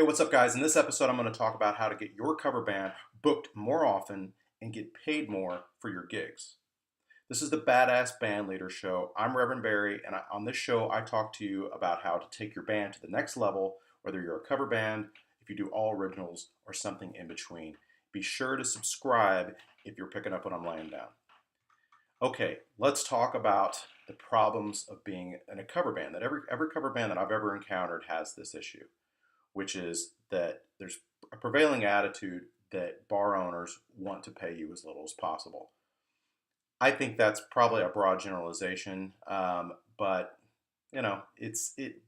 Hey, what's up, guys? In this episode, I'm going to talk about how to get your cover band booked more often and get paid more for your gigs. This is the Badass Band Leader Show. I'm Reverend Barry, and on this show, I talk to you about how to take your band to the next level, whether you're a cover band, if you do all originals, or something in between. Be sure to subscribe if you're picking up what I'm laying down. Okay, let's talk about the problems of being in a cover band. That every cover band that I've ever encountered has this issue, which is that there's a prevailing attitude that bar owners want to pay you as little as possible. I think that's probably a broad generalization, but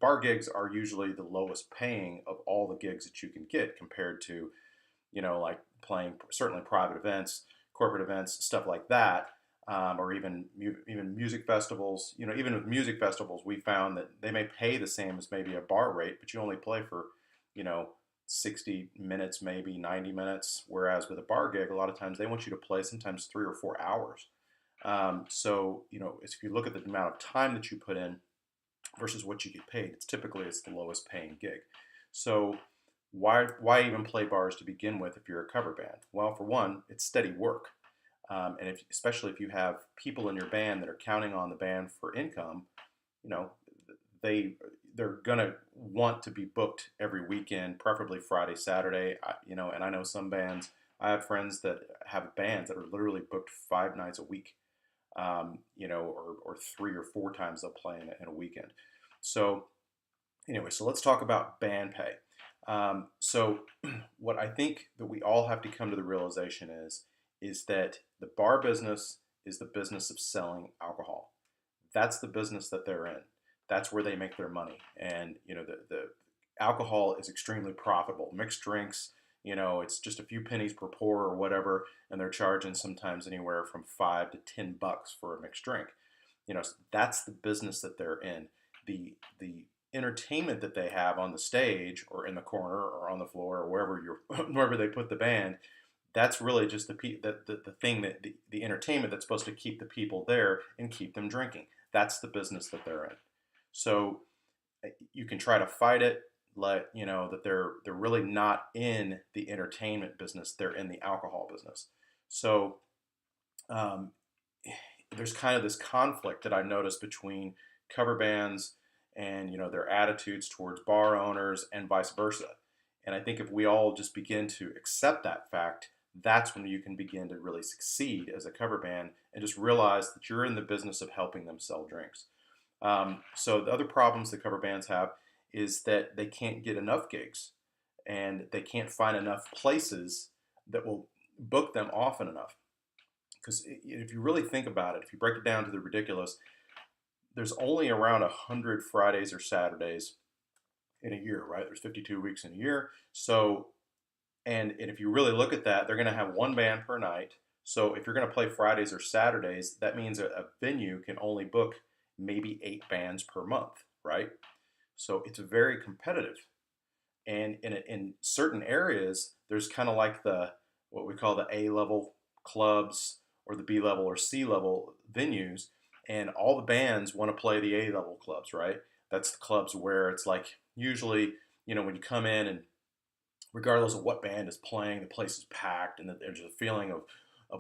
bar gigs are usually the lowest paying of all the gigs that you can get compared to, like playing certainly private events, corporate events, stuff like that, or even music festivals. Even with music festivals, we found that they may pay the same as maybe a bar rate, but you only play for, you know, 60 minutes, maybe 90 minutes. Whereas with a bar gig, a lot of times they want you to play sometimes 3 or 4 hours. If you look at the amount of time that you put in versus what you get paid, it's the lowest paying gig. So why even play bars to begin with if you're a cover band? Well, for one, it's steady work. Especially if you have people in your band that are counting on the band for income, you know, they're gonna want to be booked every weekend, preferably Friday, Saturday. And I know some bands. I have friends that have bands that are literally booked 5 nights a week, or 3 or 4 times they'll play in a weekend. So anyway, so let's talk about band pay. So what I think that we all have to come to the realization is that the bar business is the business of selling alcohol. That's the business that they're in. That's where they make their money. And the alcohol is extremely profitable. Mixed drinks, it's just a few pennies per pour or whatever, and they're charging sometimes anywhere from $5 to $10 for a mixed drink. So that's the business that they're in. The entertainment that they have on the stage or in the corner or on the floor or wherever they put the band, that's really just the thing that the entertainment that's supposed to keep the people there and keep them drinking. That's the business that they're in. So you can try to fight it, that they're really not in the entertainment business. They're in the alcohol business. So um, there's kind of this conflict that I noticed between cover bands and their attitudes towards bar owners and vice versa. And I think if we all just begin to accept that fact, that's when you can begin to really succeed as a cover band and just realize that you're in the business of helping them sell drinks. So the other problems that cover bands have is that they can't get enough gigs and they can't find enough places that will book them often enough. Because if you really think about it, if you break it down to the ridiculous, there's only around 100 Fridays or Saturdays in a year, right? There's 52 weeks in a year. So, and if you really look at that, they're going to have one band per night. So if you're going to play Fridays or Saturdays, that means a venue can only book maybe 8 bands per month, right? So it's very competitive. And in certain areas, there's kind of like what we call the A level clubs or the B level or C level venues, and all the bands want to play the A level clubs, right? That's the clubs where it's like usually, when you come in and regardless of what band is playing, the place is packed and there's a feeling of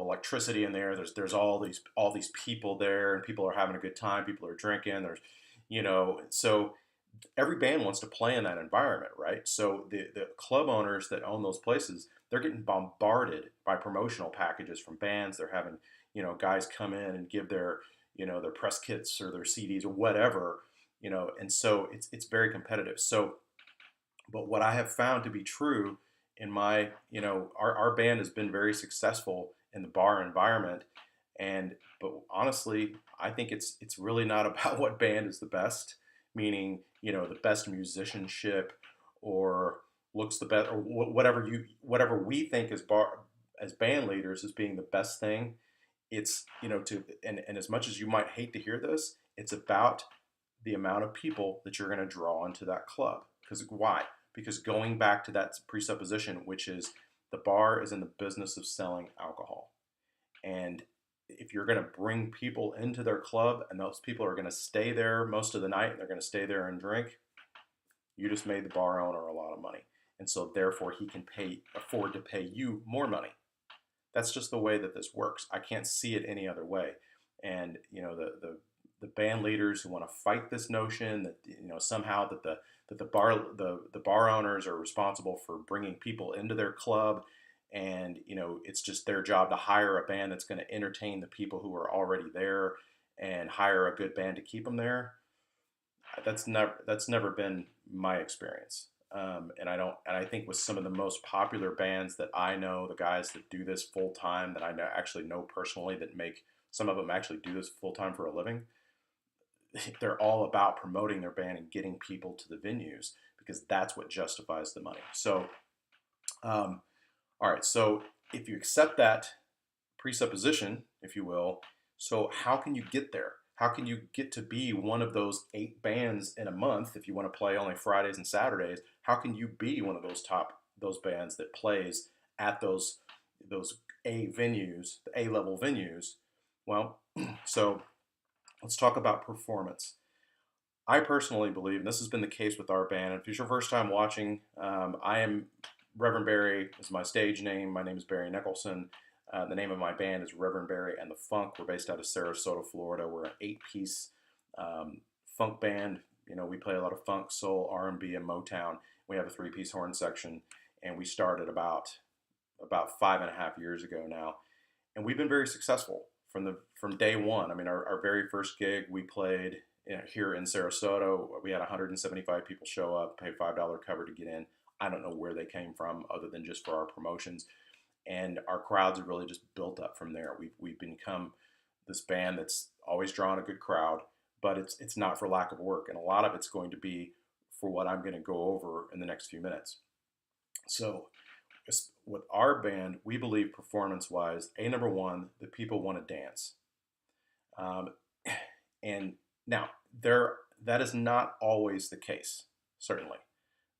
electricity in there. There's all these people there and people are having a good time. People are drinking. So every band wants to play in that environment, right? So the club owners that own those places, they're getting bombarded by promotional packages from bands. They're having, guys come in and give their press kits or their CDs or whatever, and so it's very competitive. So, but what I have found to be true in our band has been very successful in the bar environment. But honestly, I think it's really not about what band is the best, meaning, the best musicianship or looks the best or whatever we think as band leaders as being the best thing. It's, and as much as you might hate to hear this, it's about the amount of people that you're going to draw into that club. Because why? Because going back to that presupposition, which is the bar is in the business of selling alcohol. And if you're going to bring people into their club and those people are going to stay there most of the night and they're going to stay there and drink, you just made the bar owner a lot of money. and so therefore he can afford to pay you more money. That's just the way that this works. I can't see it any other way. And the band leaders who want to fight this notion that somehow the bar owners are responsible for bringing people into their club, and it's just their job to hire a band that's going to entertain the people who are already there and hire a good band to keep them there. That's never been my experience. And I think with some of the most popular bands that I know, the guys that do this full time, that I actually know personally, that make some of them actually do this full time for a living, they're all about promoting their band and getting people to the venues because that's what justifies the money. So, all right. So if you accept that presupposition, if you will, so how can you get there? How can you get to be one of those 8 bands in a month if you want to play only Fridays and Saturdays? How can you be one of those bands that plays at those A venues, the A level venues? Well, so let's talk about performance. I personally believe, and this has been the case with our band, if it's your first time watching, I am Reverend Barry is my stage name. My name is Barry Nicholson. The name of my band is Reverend Barry and the Funk. We're based out of Sarasota, Florida. We're an 8-piece funk band. We play a lot of funk, soul, R&B, and Motown. We have a 3-piece horn section, and we started about 5.5 years ago now, and we've been very successful from day one. I mean, our very first gig we played here in Sarasota. We had 175 people show up, pay $5 cover to get in. I don't know where they came from, other than just for our promotions. And our crowds have really just built up from there. We've become this band that's always drawn a good crowd, but it's not for lack of work, and a lot of it's going to be for what I'm going to go over in the next few minutes. So with our band, we believe performance-wise, number one, that people want to dance. And now that is not always the case. Certainly,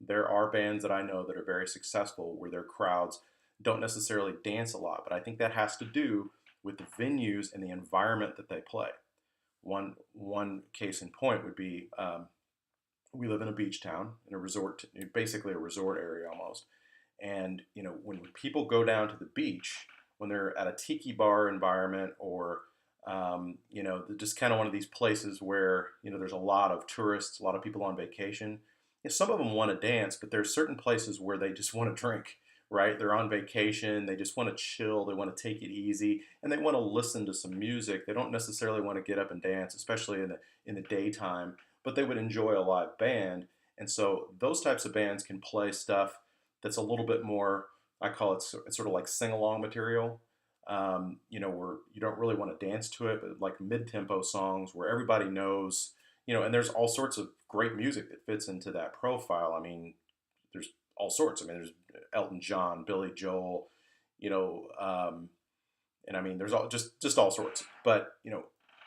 there are bands that I know that are very successful where their crowds don't necessarily dance a lot, but I think that has to do with the venues and the environment that they play. One case in point would be we live in a beach town, in a resort, basically a resort area almost. And when people go down to the beach, when they're at a tiki bar environment, or just kind of one of these places where there's a lot of tourists, a lot of people on vacation. Some of them want to dance, but there's certain places where they just want to drink. Right? They're on vacation. They just want to chill. They want to take it easy, and they want to listen to some music. They don't necessarily want to get up and dance, especially in the daytime. But they would enjoy a live band, and so those types of bands can play stuff that's a little bit more. I call it it's sort of like sing-along material. Where you don't really want to dance to it, but like mid-tempo songs where everybody knows. And there's all sorts of great music that fits into that profile. I mean, there's all sorts. I mean, there's Elton John, Billy Joel, and I mean, there's just all sorts. But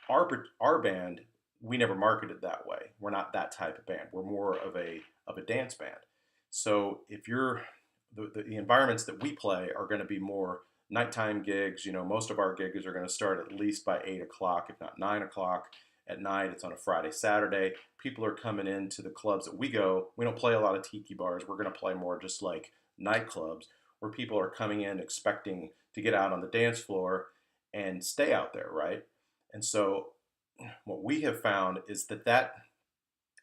our band, we never marketed that way. We're not that type of band. We're more of a dance band. So if you're the environments that we play are going to be more nighttime gigs. Most of our gigs are going to start at least by 8 o'clock, if not 9 o'clock at night. It's on a Friday, Saturday. People are coming into the clubs that we go. We don't play a lot of tiki bars. We're going to play more just like nightclubs where people are coming in expecting to get out on the dance floor and stay out there, right? And so what we have found is that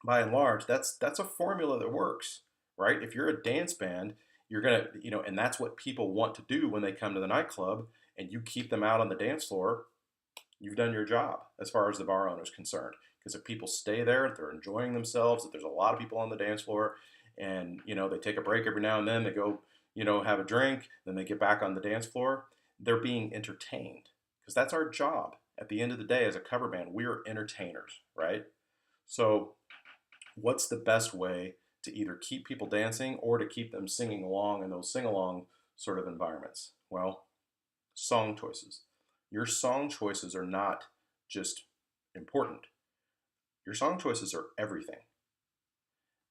by and large, that's a formula that works, right? If you're a dance band, you're going to, and that's what people want to do when they come to the nightclub, and you keep them out on the dance floor, you've done your job as far as the bar owner is concerned. Because if people stay there, if they're enjoying themselves, if there's a lot of people on the dance floor, and they take a break every now and then, they go, have a drink, then they get back on the dance floor, they're being entertained. Because that's our job. At the end of the day, as a cover band, we're entertainers, right? So what's the best way to either keep people dancing or to keep them singing along in those sing-along sort of environments? Well, song choices. Your song choices are not just important. Your song choices are everything.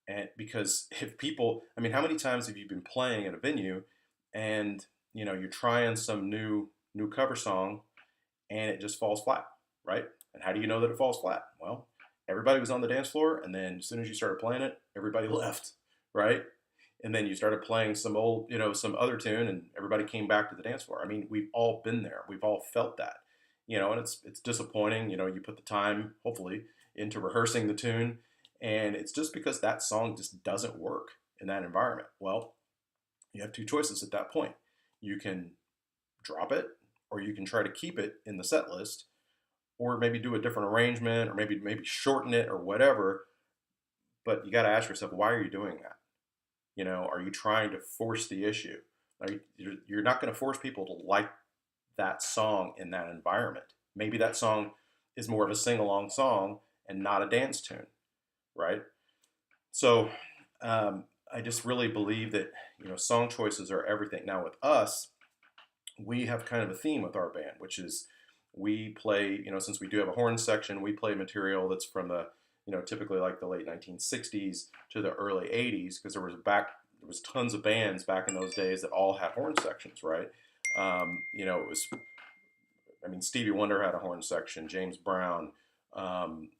And because if people, I mean, how many times have you been playing at a venue and, you're trying some new cover song and it just falls flat, right? And how do you know that it falls flat? Well, everybody was on the dance floor, and then as soon as you started playing it, everybody left, right? and then you started playing some old, some other tune, and everybody came back to the dance floor. I mean, we've all been there. We've all felt that, and it's disappointing. You put the time, hopefully, into rehearsing the tune, and it's just because that song just doesn't work in that environment. Well, you have two choices at that point. You can drop it, or you can try to keep it in the set list, or maybe do a different arrangement, or maybe shorten it or whatever. But you got to ask yourself, why are you doing that? Are you trying to force the issue? You're not going to force people to like that song in that environment. Maybe that song is more of a sing-along song and not a dance tune, right? So I just really believe that song choices are everything. Now with us, we have kind of a theme with our band, which is we play, since we do have a horn section, we play material that's from the typically like the late 1960s to the early 80s, because there was tons of bands back in those days that all had horn sections, right? It was, I mean, Stevie Wonder had a horn section, James Brown, um,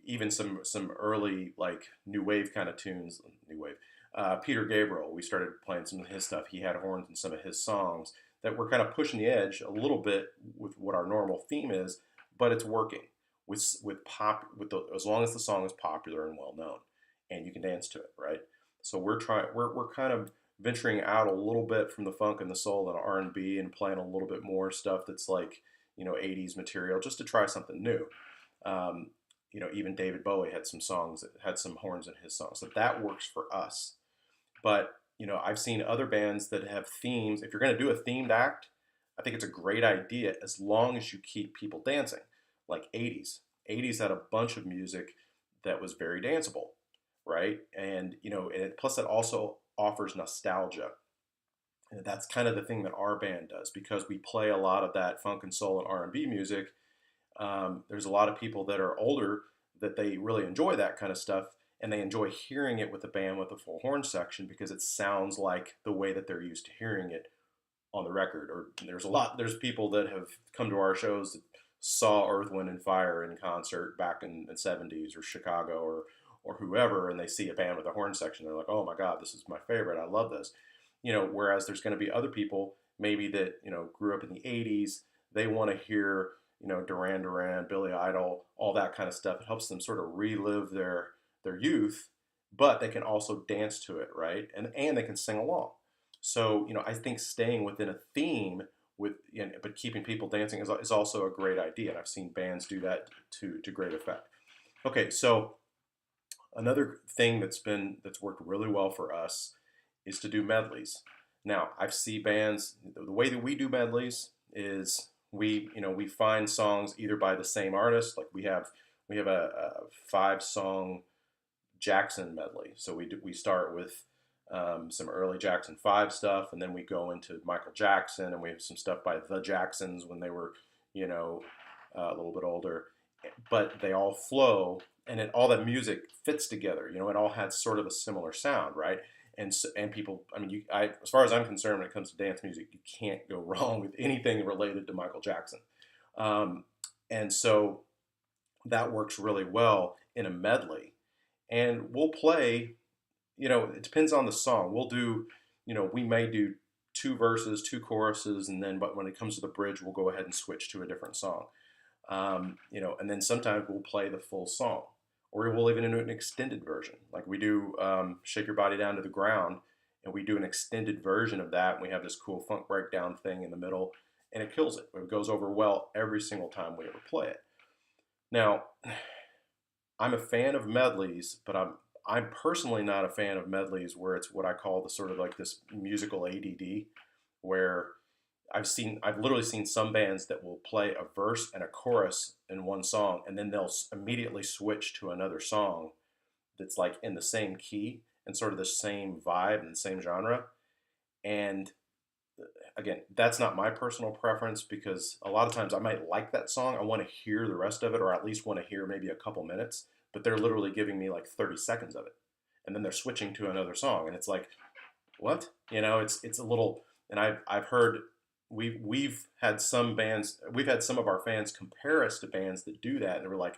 even some early like new wave kind of tunes, new wave. Peter Gabriel, we started playing some of his stuff. He had horns in some of his songs that were kind of pushing the edge a little bit with what our normal theme is, but it's working with pop as long as the song is popular and well known, and you can dance to it, right? So we're kind of venturing out a little bit from the funk and the soul and R&B, and playing a little bit more stuff that's like 80s material, just to try something new. Um, even David Bowie had some songs that had some horns in his songs, so that works for us. But I've seen other bands that have themes. If you're going to do a themed act, I think it's a great idea as long as you keep people dancing. Like 80s. 80s had a bunch of music that was very danceable, right? And plus it also offers nostalgia. And that's kind of the thing that our band does, because we play a lot of that funk and soul and R&B music. There's a lot of people that are older that they really enjoy that kind of stuff, and they enjoy hearing it with the band with a full horn section, because it sounds like the way that they're used to hearing it on the record. Or there's people that have come to our shows that saw Earth, Wind, and Fire in concert back in the 70s, or Chicago, or whoever, and they see a band with a horn section. They're like, oh my God, this is my favorite. I love this. Whereas there's going to be other people maybe that, grew up in the 80s. They want to hear, Duran Duran, Billy Idol, all that kind of stuff. It helps them sort of relive their youth, but they can also dance to it, right? And they can sing along. So, I think staying within a theme but keeping people dancing is also a great idea. And I've seen bands do that to great effect. Okay, so another thing that's worked really well for us is to do medleys. Now, I've seen bands, the way that we do medleys is we find songs either by the same artist. Like we have a 5-song Jackson medley. So we start with some early Jackson 5 stuff, and then we go into Michael Jackson, and we have some stuff by the Jacksons when they were, a little bit older. But they all flow, and all that music fits together. It all has sort of a similar sound, right? And people, I mean, as far as I'm concerned, when it comes to dance music, you can't go wrong with anything related to Michael Jackson. And so that works really well in a medley. And we'll play, it depends on the song. We'll do, we may do 2 verses, 2 choruses, but when it comes to the bridge, we'll go ahead and switch to a different song. And then sometimes we'll play the full song, or we'll even do an extended version. Like we do Shake Your Body Down to the Ground, and we do an extended version of that, and we have this cool funk breakdown thing in the middle, and it kills it. It goes over well every single time we ever play it. Now, I'm a fan of medleys, but I'm personally not a fan of medleys where it's what I call the sort of like this musical ADD, where I've literally seen some bands that will play a verse and a chorus in one song, and then they'll immediately switch to another song that's like in the same key and sort of the same vibe and the same genre. And again, that's not my personal preference, because a lot of times I might like that song. I want to hear the rest of it, or at least want to hear maybe a couple minutes, but they're literally giving me like 30 seconds of it. And then they're switching to another song. And it's like, what? It's a little, and I've heard, we've had some of our fans compare us to bands that do that. And we're like,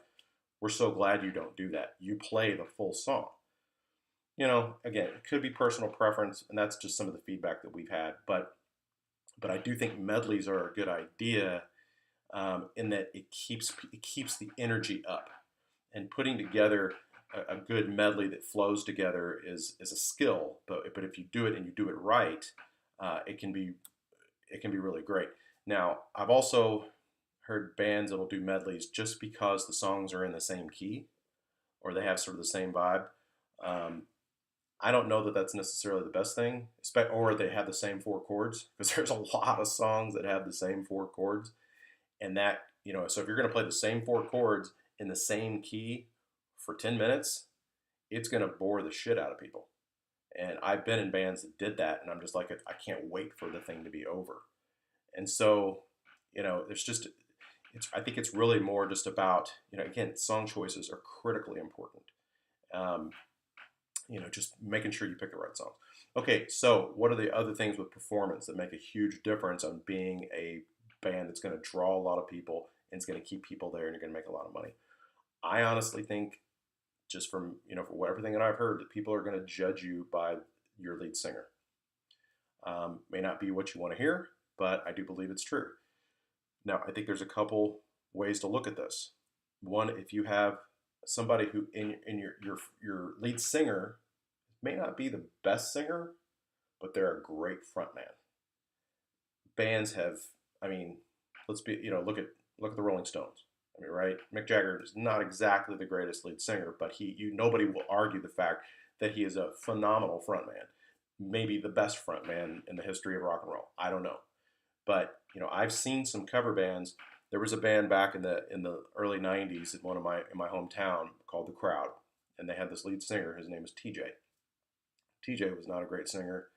we're so glad you don't do that. You play the full song. again, it could be personal preference, and that's just some of the feedback that we've had. But I do think medleys are a good idea, in that it keeps the energy up, and putting together a good medley that flows together is a skill. But if you do it and you do it right, it can be really great. Now, I've also heard bands that'll do medleys just because the songs are in the same key or they have sort of the same vibe. Um, I don't know that that's necessarily the best thing, or they have the same four chords, because there's a lot of songs that have the same four chords, and so if you're going to play the same four chords in the same key for 10 minutes, it's going to bore the shit out of people. And I've been in bands that did that, and I'm just like, I can't wait for the thing to be over. And so, there's just, I think it's really more just about, again, song choices are critically important. Um, just making sure you pick the right songs. Okay, so what are the other things with performance that make a huge difference on being a band that's going to draw a lot of people and it's going to keep people there and you're going to make a lot of money? I honestly think, just from everything that I've heard, that people are going to judge you by your lead singer. May not be what you want to hear, but I do believe it's true. Now, I think there's a couple ways to look at this. One, if you have somebody who in your lead singer may not be the best singer, but they're a great frontman. Bands have, I mean, let's be, look at the Rolling Stones. I mean, right? Mick Jagger is not exactly the greatest lead singer, but nobody will argue the fact that he is a phenomenal frontman. Maybe the best frontman in the history of rock and roll. I don't know. But I've seen some cover bands. There was a band back in the early '90s in my hometown called The Crowd, and they had this lead singer. His name was TJ. TJ was not a great singer,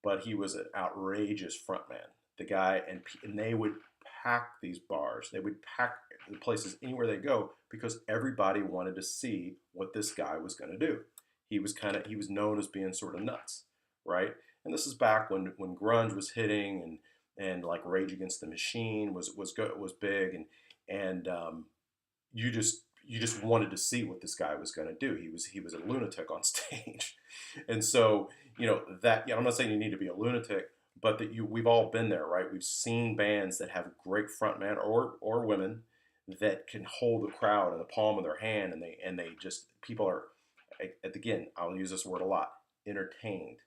but he was an outrageous frontman. The guy and they would pack these bars. They would pack the places anywhere they go because everybody wanted to see what this guy was going to do. He was known as being sort of nuts, right? And this is back when grunge was hitting and like Rage Against the Machine was big, and you just wanted to see what this guy was going to do. He was a lunatic on stage, and so that, I'm not saying you need to be a lunatic, but we've all been there, right? We've seen bands that have great frontman or women that can hold the crowd in the palm of their hand, and they just people are, again, I'll use this word a lot, entertained.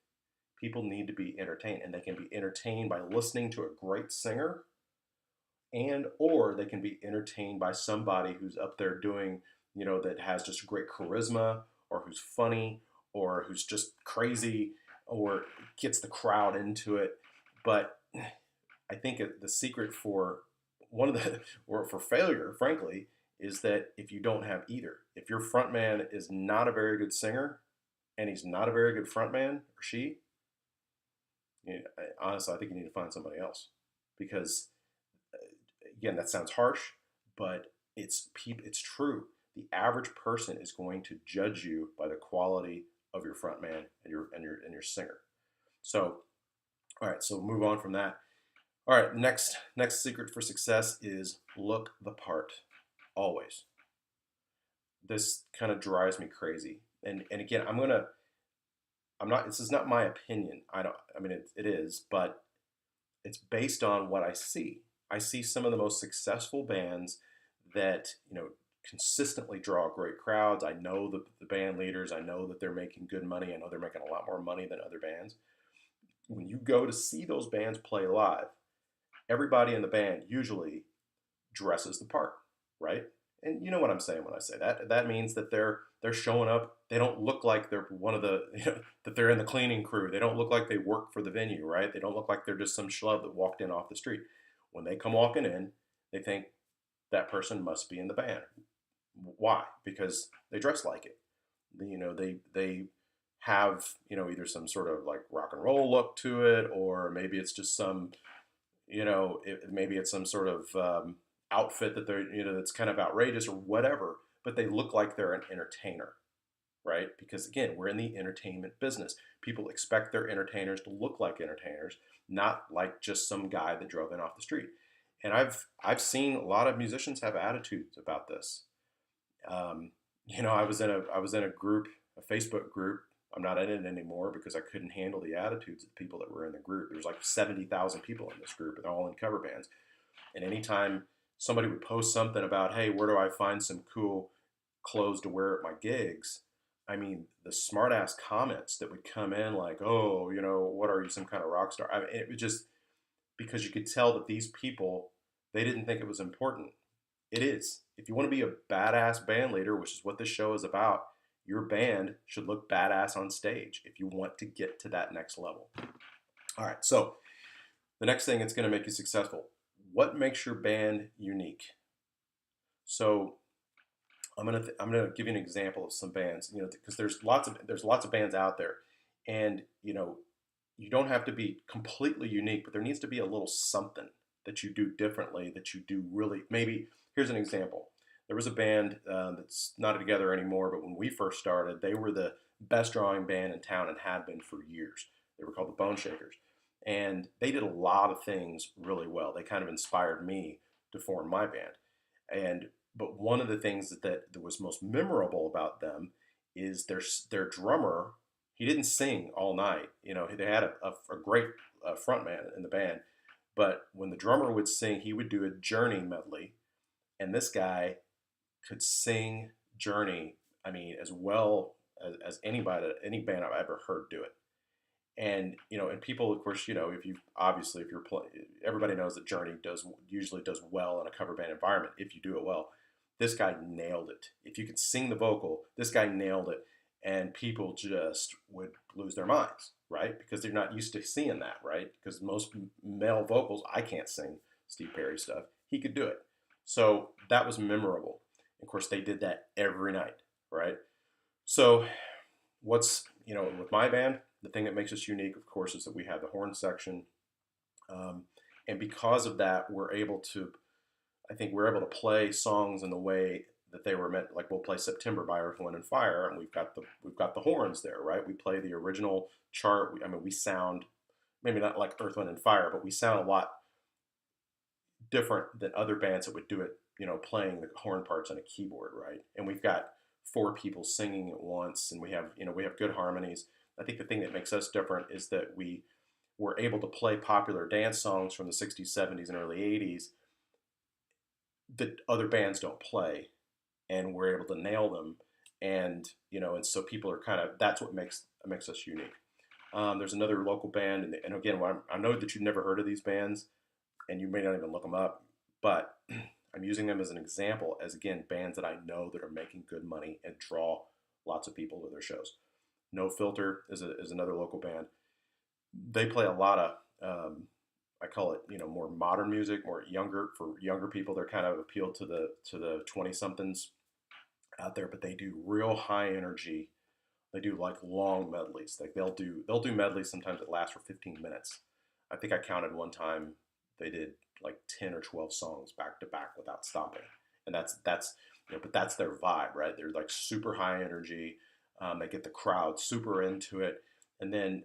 People need to be entertained, and they can be entertained by listening to a great singer, and or they can be entertained by somebody who's up there doing, that has just great charisma, or who's funny, or who's just crazy, or gets the crowd into it. But I think the secret for one of the or for failure, frankly, is that if you don't have either, if your frontman is not a very good singer and he's not a very good frontman, or she, honestly, I think you need to find somebody else, because again, that sounds harsh, but it's true. The average person is going to judge you by the quality of your frontman and your singer. So, all right, so move on from that. All right, next secret for success is look the part, always. This kind of drives me crazy. And again, I'm not, this is not my opinion. I mean, it is, but it's based on what I see. I see some of the most successful bands that, consistently draw great crowds. I know the band leaders. I know that they're making good money. I know they're making a lot more money than other bands. When you go to see those bands play live, everybody in the band usually dresses the part, right? And you know what I'm saying when I say that. That means that they're showing up. They don't look like they're one of the that they're in the cleaning crew. They don't look like they work for the venue, right? They don't look like they're just some schlub that walked in off the street. When they come walking in, they think that person must be in the band. Why? Because they dress like it. They have either some sort of like rock and roll look to it, or maybe it's just some maybe it's some sort of outfit that they're that's kind of outrageous or whatever. But they look like they're an entertainer, right? Because again, we're in the entertainment business. People expect their entertainers to look like entertainers, not like just some guy that drove in off the street. And I've seen a lot of musicians have attitudes about this. I was in a group, a Facebook group, I'm not in it anymore because I couldn't handle the attitudes of the people that were in the group. There's like 70,000 people in this group, and they're all in cover bands. And anytime somebody would post something about, hey, where do I find some cool clothes to wear at my gigs? I mean, the smart ass comments that would come in like, oh, what are you, some kind of rock star? I mean, it was just because you could tell that these people, they didn't think it was important. It is. If you want to be a badass band leader, which is what this show is about, your band should look badass on stage if you want to get to that next level. All right, so the next thing that's going to make you successful. What makes your band unique? So I'm gonna give you an example of some bands, because there's lots of bands out there, and you don't have to be completely unique, but there needs to be a little something that you do differently, that you do really. Maybe here's an example. There was a band that's not together anymore, but when we first started, they were the best drawing band in town and had been for years. They were called the Bone Shakers, and they did a lot of things really well. They kind of inspired me to form my band, and but one of the things that was most memorable about them is their drummer. He didn't sing all night. They had a great frontman in the band, but when the drummer would sing, he would do a Journey medley, and this guy could sing Journey. I mean, as well as any band I've ever heard do it. And people, of course, if you're everybody knows that Journey usually does well in a cover band environment if you do it well. This guy nailed it. If you could sing the vocal, this guy nailed it, and people just would lose their minds, right? Because they're not used to seeing that, right? Because most male vocals, I can't sing Steve Perry stuff. He could do it, so that was memorable. Of course, they did that every night, right? So, with my band, the thing that makes us unique, of course, is that we have the horn section, um, and because of that, I think we're able to play songs in the way that they were meant. Like we'll play September by Earth, Wind and Fire, and we've got the horns there, right? We play the original chart. We sound maybe not like Earth, Wind and Fire, but we sound a lot different than other bands that would do it, playing the horn parts on a keyboard, right? And we've got four people singing at once, and we have good harmonies. I think the thing that makes us different is that we were able to play popular dance songs from the 60s, 70s, and early 80s that other bands don't play, and we're able to nail them. And so people are that's what makes us unique. There's another local band, and again, I know that you've never heard of these bands, and you may not even look them up, but I'm using them as an example, as again bands that I know that are making good money and draw lots of people to their shows. No Filter is another local band. They play a lot of I call it more modern music, more younger people. They're kind of appeal to the 20 somethings out there, but they do real high energy. They do like long medleys. Like they'll do medleys sometimes that last for 15 minutes. I think I counted one time they did like 10 or 12 songs back to back without stopping, and but that's their vibe, right? They're like super high energy. They get the crowd super into it, and then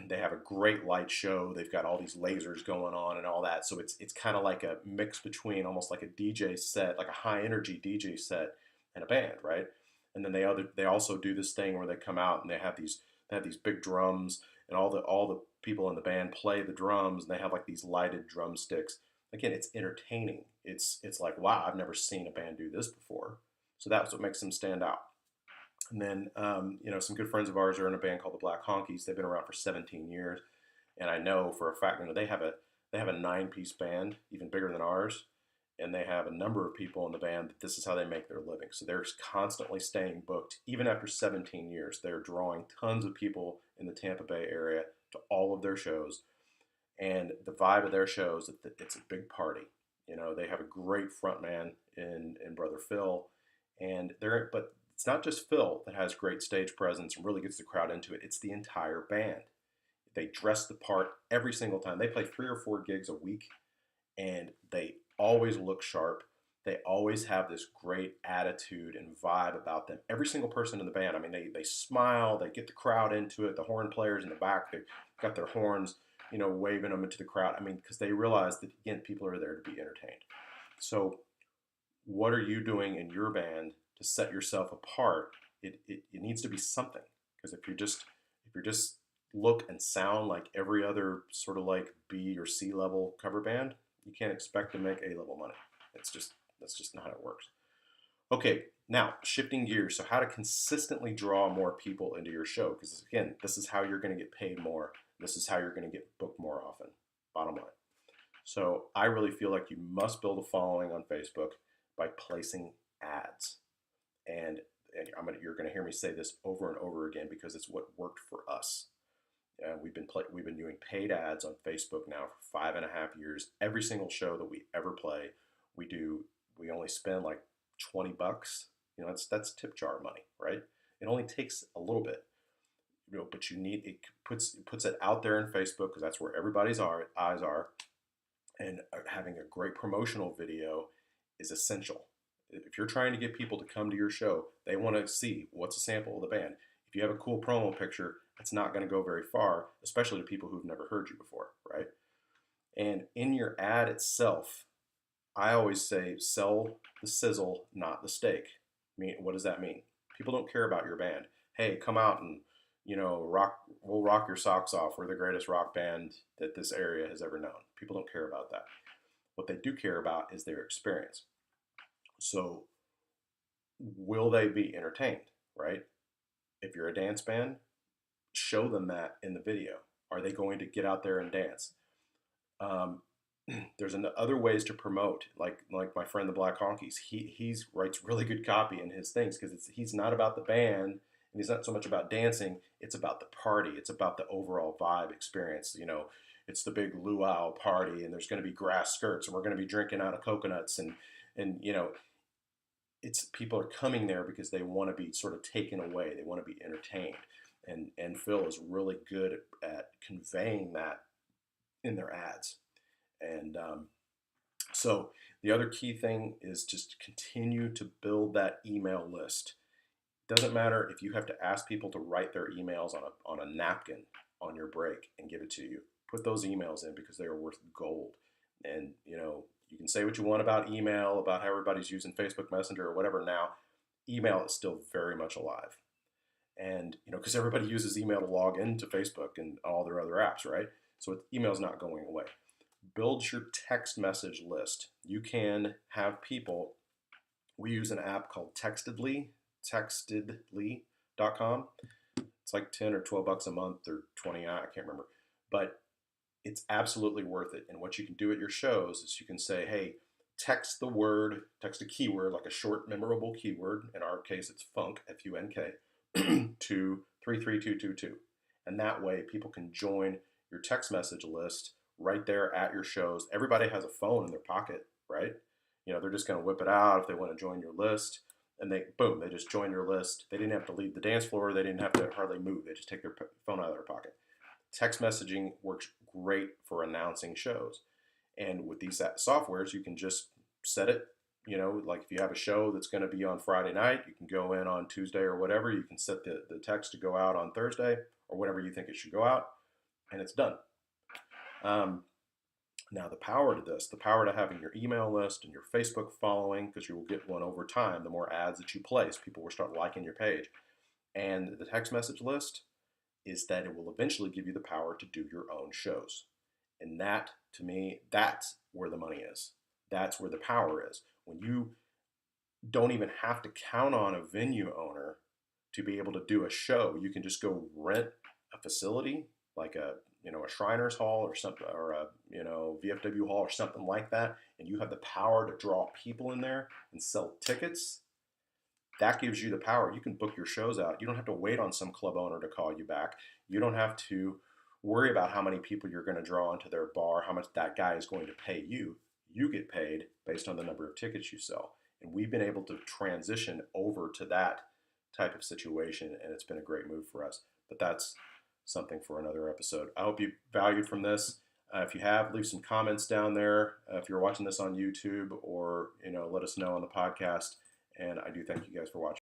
they have a great light show. They've got all these lasers going on and all that. So it's kind of like a mix between almost like a DJ set, like a high energy DJ set, and a band, right? And then they also do this thing where they come out and they have these big drums, and all the people in the band play the drums, and they have like these lighted drumsticks. Again, it's entertaining. It's like, wow, I've never seen a band do this before. So that's what makes them stand out. And then, some good friends of ours are in a band called the Black Honkies. They've been around for 17 years, and I know for a fact, they have a 9-piece band, even bigger than ours, and they have a number of people in the band that this is how they make their living. So they're constantly staying booked, even after 17 years. They're drawing tons of people in the Tampa Bay area to all of their shows, and the vibe of their shows, it's a big party. They have a great frontman in Brother Phil, but it's not just Phil that has great stage presence and really gets the crowd into it. It's the entire band. They dress the part every single time. They play 3 or 4 gigs a week, and they always look sharp. They always have this great attitude and vibe about them. Every single person in the band, I mean, they smile, they get the crowd into it. The horn players in the back, they've got their horns, waving them into the crowd. I mean, because they realize that, again, people are there to be entertained. So what are you doing in your band to set yourself apart? It needs to be something. Because if you just look and sound like every other sort of like B or C level cover band, you can't expect to make A level money. That's just not how it works. Okay, now shifting gears. So how to consistently draw more people into your show? Because again, this is how you're going to get paid more. This is how you're going to get booked more often. Bottom line. So I really feel like you must build a following on Facebook by placing ads. And you're going to hear me say this over and over again because it's what worked for us. We've been doing paid ads on Facebook now for 5.5 years. Every single show that we ever play, we only spend like $20. That's tip jar money, right? It only takes a little bit, but puts it out there in Facebook because that's where everybody's eyes are, and having a great promotional video is essential. If you're trying to get people to come to your show, they want to see what's a sample of the band. If you have a cool promo picture, it's not going to go very far, especially to people who've never heard you before, right? And in your ad itself, I always say sell the sizzle, not the steak. What does that mean? People don't care about your band. Hey, come out and we'll rock your socks off. We're the greatest rock band that this area has ever known. People don't care about that. What they do care about is their experience. So will they be entertained, right? If you're a dance band, show them that in the video. Are they going to get out there and dance? There's other ways to promote, like my friend the Black Honkies. He writes really good copy in his things because he's not about the band and he's not so much about dancing. It's about the party. It's about the overall vibe experience. It's the big luau party, and there's going to be grass skirts, and we're going to be drinking out of coconuts, and it's people are coming there because they want to be sort of taken away. They want to be entertained, and Phil is really good at conveying that in their ads. And so the other key thing is just continue to build that email list. Doesn't matter if you have to ask people to write their emails on a napkin on your break and give it to you. Put those emails in because they are worth gold. And you can say what you want about email, about how everybody's using Facebook Messenger or whatever now. Email is still very much alive. And because everybody uses email to log into Facebook and all their other apps, right? So email's not going away. Build your text message list. You can have people. We use an app called textedly.com. It's like 10 or 12 bucks a month or 20, I can't remember. But it's absolutely worth it. And what you can do at your shows is you can say, hey, text a keyword, like a short, memorable keyword. In our case, it's funk, F-U-N-K, to 33222. And that way people can join your text message list right there at your shows. Everybody has a phone in their pocket, right? They're just going to whip it out if they want to join your list. And they just join your list. They didn't have to leave the dance floor. They didn't have to hardly move. They just take their phone out of their pocket. Text messaging works great for announcing shows. And with these softwares, you can just set it, like if you have a show that's going to be on Friday night, you can go in on Tuesday or whatever. You can set the text to go out on Thursday or whenever you think it should go out, and it's done. Now the power to having your email list and your Facebook following, because you will get one over time, the more ads that you place, people will start liking your page. And the text message list is that it will eventually give you the power to do your own shows. And that, to me, that's where the money is. That's where the power is. When you don't even have to count on a venue owner to be able to do a show, you can just go rent a facility like a Shriners Hall or something, or a VFW Hall or something like that, and you have the power to draw people in there and sell tickets. That gives you the power. You can book your shows out. You don't have to wait on some club owner to call you back. You don't have to worry about how many people you're going to draw into their bar, how much that guy is going to pay you. You get paid based on the number of tickets you sell. And we've been able to transition over to that type of situation, and it's been a great move for us. But that's something for another episode. I hope you valued from this. If you have, leave some comments down there. If you're watching this on YouTube, or let us know on the podcast. And I do thank you guys for watching.